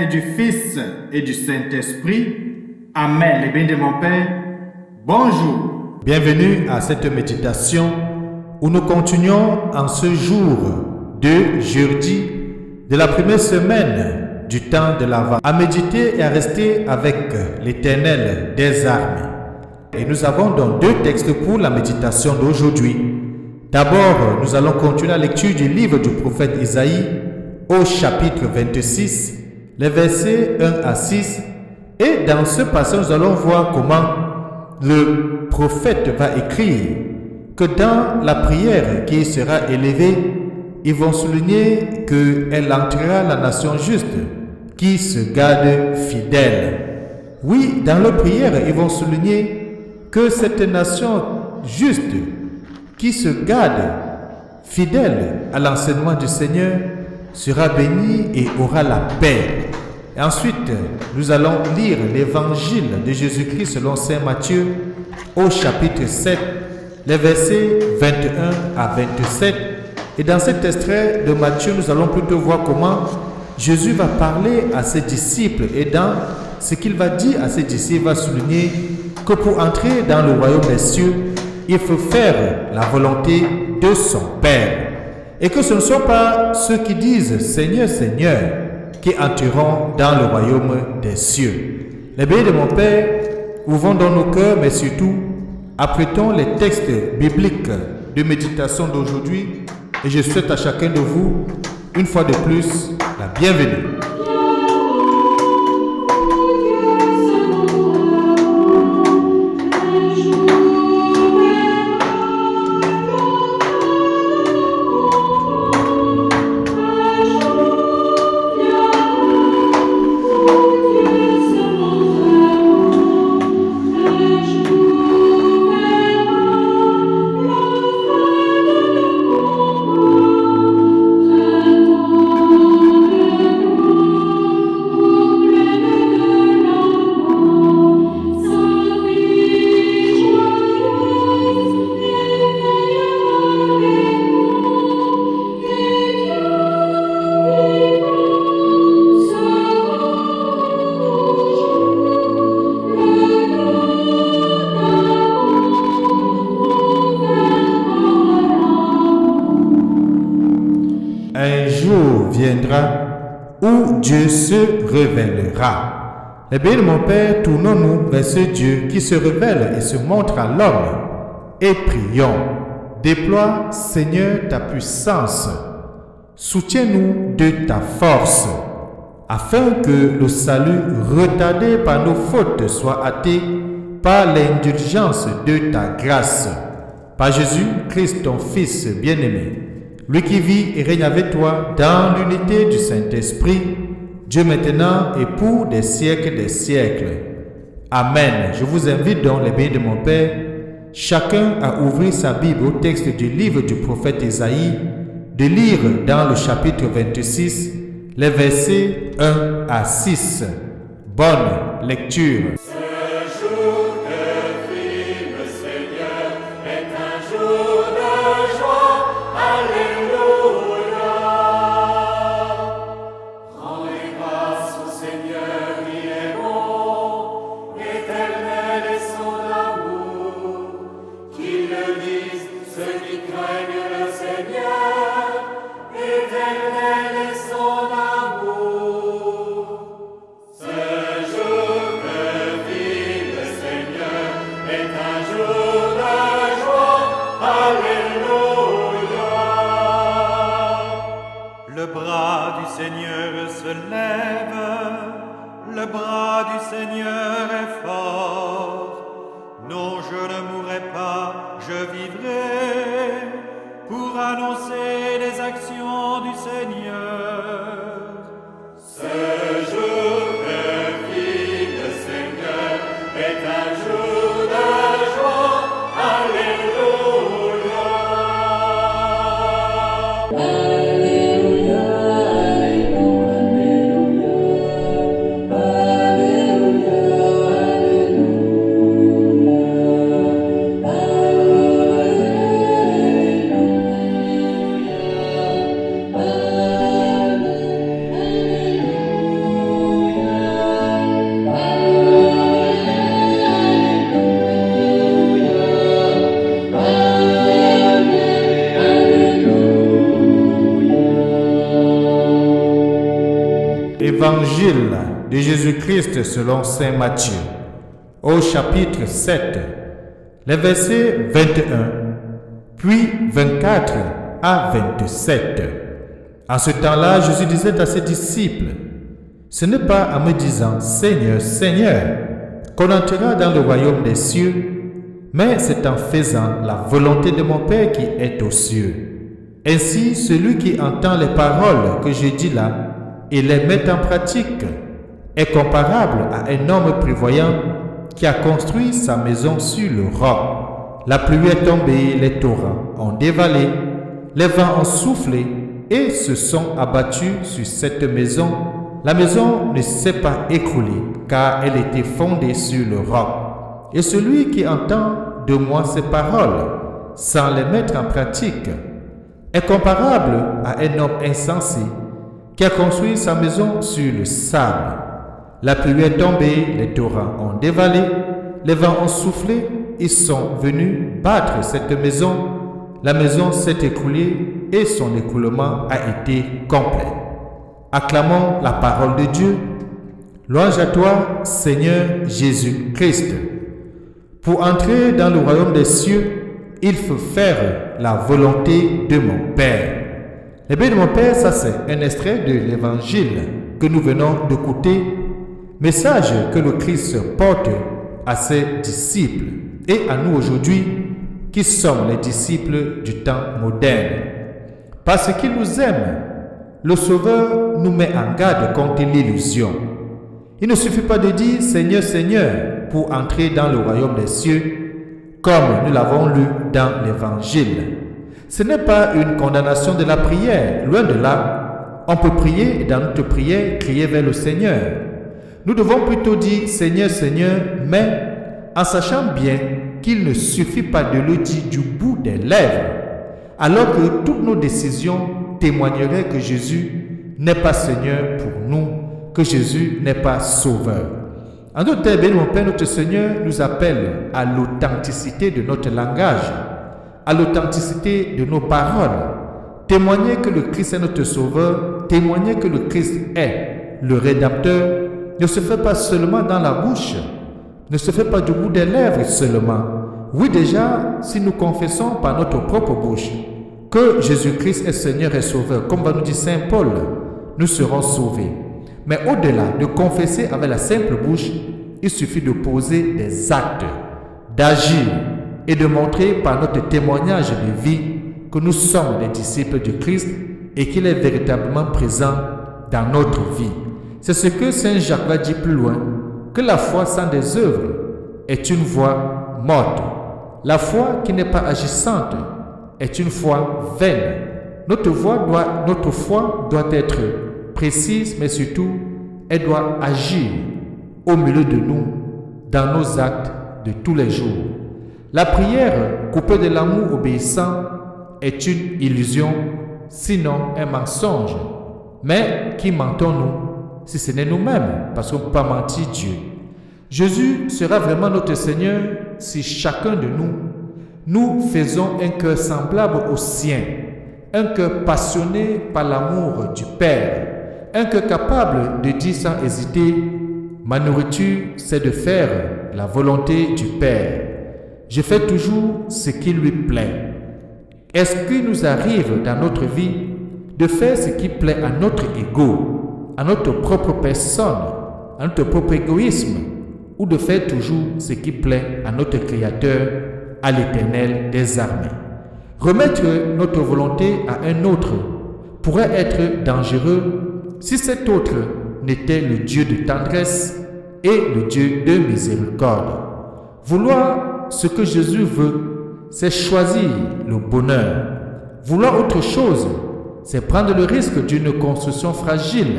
du Fils et du Saint-Esprit. Amen. Les bénis de mon Père, bonjour. Bienvenue à cette méditation où nous continuons en ce jour de jeudi de la première semaine du temps de l'Avent à méditer et à rester avec l'Éternel des armées. Et nous avons donc deux textes pour la méditation d'aujourd'hui. D'abord, nous allons continuer la lecture du livre du prophète Isaïe au chapitre 26, les versets 1 à 6. Et dans ce passage, nous allons voir comment le prophète va écrire que dans la prière qui sera élevée, ils vont souligner qu'elle entrera la nation juste qui se garde fidèle. Oui, dans leur prière, ils vont souligner que cette nation juste qui se garde fidèle à l'enseignement du Seigneur sera bénie et aura la paix. Et ensuite, nous allons lire l'évangile de Jésus-Christ selon Saint Matthieu au chapitre 7, les versets 21 à 27. Et dans cet extrait de Matthieu, nous allons plutôt voir comment Jésus va parler à ses disciples. Et dans ce qu'il va dire à ses disciples, il va souligner que pour entrer dans le royaume des cieux, il faut faire la volonté de son Père. Et que ce ne sont pas ceux qui disent « Seigneur, Seigneur » qui entreront dans le royaume des cieux. Les bénis de mon Père, ouvrons dans nos cœurs, mais surtout, apprêtons les textes bibliques de méditation d'aujourd'hui. Et je souhaite à chacun de vous, une fois de plus, la bienvenue. Un jour viendra où Dieu se révélera. Les bénis de mon Père, tournons-nous vers ce Dieu qui se révèle et se montre à l'homme. Et prions. Déploie, Seigneur, ta puissance. Soutiens-nous de ta force, afin que le salut retardé par nos fautes soit hâté par l'indulgence de ta grâce. Par Jésus-Christ, ton Fils bien-aimé, lui qui vit et règne avec toi dans l'unité du Saint-Esprit, Dieu maintenant et pour des siècles. Amen. Je vous invite donc, les bénis de mon Père, chacun à ouvrir sa Bible au texte du livre du prophète Isaïe, de lire dans le chapitre 26, les versets 1 à 6. Bonne lecture. Le bras du Seigneur se lève, le bras du Seigneur est fort. Non, je ne mourrai pas, je vivrai pour annoncer les actions du Seigneur. Ce jour que vit le Seigneur est un jour de joie. Alléluia. Alléluia, Alléluia, Alléluia. de Jésus-Christ selon saint Matthieu, au chapitre 7, les versets 21, puis 24 à 27. En ce temps-là, Jésus disait à ses disciples, « Ce n'est pas en me disant « Seigneur, Seigneur » qu'on entrera dans le royaume des cieux, mais c'est en faisant la volonté de mon Père qui est aux cieux. Ainsi, celui qui entend les paroles que je dis là et les met en pratique est comparable à un homme prévoyant qui a construit sa maison sur le roc. La pluie est tombée, les torrents ont dévalé, les vents ont soufflé et se sont abattus sur cette maison. La maison ne s'est pas écroulée car elle était fondée sur le roc. Et celui qui entend de moi ces paroles sans les mettre en pratique est comparable à un homme insensé qui a construit sa maison sur le sable. La pluie est tombée, les torrents ont dévalé, les vents ont soufflé, ils sont venus battre cette maison. La maison s'est écroulée et son écroulement a été complet. Acclamons la parole de Dieu. Louange à toi, Seigneur Jésus-Christ. Pour entrer dans le royaume des cieux, il faut faire la volonté de mon Père. Les biens de mon Père, ça c'est un extrait de l'évangile que nous venons d'écouter, message que le Christ porte à ses disciples et à nous aujourd'hui qui sommes les disciples du temps moderne. Parce qu'il nous aime, le Sauveur nous met en garde contre l'illusion. Il ne suffit pas de dire « Seigneur, Seigneur » pour entrer dans le royaume des cieux, comme nous l'avons lu dans l'Évangile. Ce n'est pas une condamnation de la prière, loin de là. On peut prier et dans notre prière, crier vers le Seigneur. Nous devons plutôt dire « Seigneur, Seigneur », mais en sachant bien qu'il ne suffit pas de le dire du bout des lèvres, alors que toutes nos décisions témoigneraient que Jésus n'est pas Seigneur pour nous, que Jésus n'est pas Sauveur. En d'autres termes, mon Père, notre Seigneur nous appelle à l'authenticité de notre langage, à l'authenticité de nos paroles. Témoigner que le Christ est notre Sauveur, témoigner que le Christ est le Rédempteur, ne se fait pas seulement dans la bouche, ne se fait pas du bout des lèvres seulement. Oui, déjà, si nous confessons par notre propre bouche que Jésus-Christ est Seigneur et Sauveur, comme va nous dire Saint Paul, nous serons sauvés. Mais au-delà de confesser avec la simple bouche, il suffit de poser des actes, d'agir et de montrer par notre témoignage de vie que nous sommes les disciples du Christ et qu'il est véritablement présent dans notre vie. C'est ce que Saint Jacques va dire plus loin, que la foi sans des œuvres est une voie morte. La foi qui n'est pas agissante est une foi vaine. Notre foi doit être précise, mais surtout, elle doit agir au milieu de nous, dans nos actes de tous les jours. La prière coupée de l'amour obéissant est une illusion, sinon un mensonge. Mais qui mentons-nous si ce n'est nous-mêmes, parce qu'on ne peut pas mentir Dieu. Jésus sera vraiment notre Seigneur si chacun de nous faisons un cœur semblable au sien, un cœur passionné par l'amour du Père, un cœur capable de dire sans hésiter « Ma nourriture, c'est de faire la volonté du Père. Je fais toujours ce qui lui plaît. » Est-ce qu'il nous arrive dans notre vie de faire ce qui plaît à notre ego, à notre propre personne, à notre propre égoïsme, ou de faire toujours ce qui plaît à notre Créateur, à l'Éternel des armées? Remettre notre volonté à un autre pourrait être dangereux si cet autre n'était le Dieu de tendresse et le Dieu de miséricorde. Vouloir ce que Jésus veut, c'est choisir le bonheur. Vouloir autre chose, c'est prendre le risque d'une construction fragile,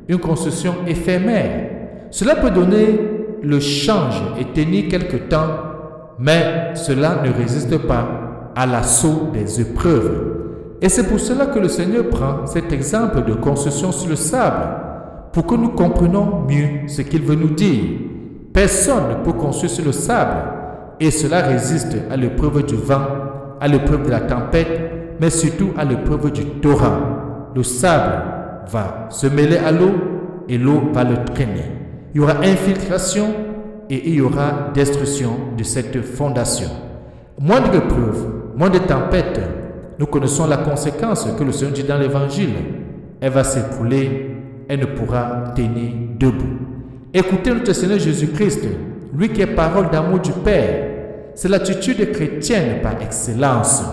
une construction éphémère. Cela peut donner le change et tenir quelque temps, mais cela ne résiste pas à l'assaut des épreuves. Et c'est pour cela que le Seigneur prend cet exemple de construction sur le sable, pour que nous comprenions mieux ce qu'il veut nous dire. Personne ne peut construire sur le sable, et cela résiste à l'épreuve du vent, à l'épreuve de la tempête, mais surtout à l'épreuve du torrent. Le sable va se mêler à l'eau, et l'eau va le traîner. Il y aura infiltration et il y aura destruction de cette fondation. Moindre épreuve, moindre tempête, nous connaissons la conséquence que le Seigneur dit dans l'Évangile. Elle va s'écrouler, elle ne pourra tenir debout. Écoutez notre Seigneur Jésus-Christ, lui qui est parole d'amour du Père. C'est l'attitude chrétienne par excellence.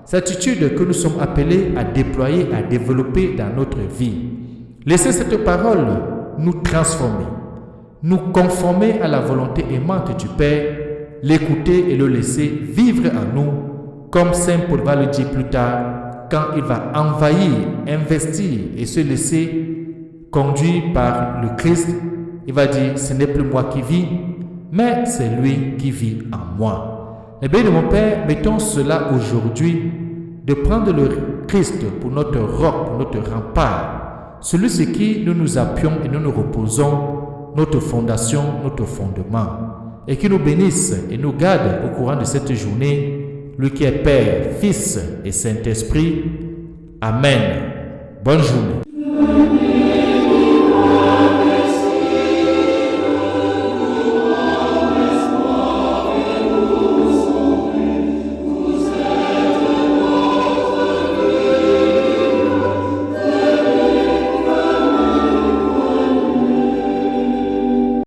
C'est l'attitude que nous sommes appelés à déployer, à développer dans notre vie. Laissez cette parole nous transformer, nous conformer à la volonté aimante du Père, l'écouter et le laisser vivre en nous, comme Saint Paul va le dire plus tard, quand il va envahir, investir et se laisser conduire par le Christ. Il va dire, ce n'est plus moi qui vis, mais c'est lui qui vit en moi. Eh bien, mon Père, mettons cela aujourd'hui, de prendre le Christ pour notre roc, pour notre rempart, celui sur qui nous nous appuyons et nous nous reposons, notre fondation, notre fondement, et qui nous bénisse et nous garde au courant de cette journée, lui qui est Père, Fils et Saint-Esprit. Amen. Bonne journée.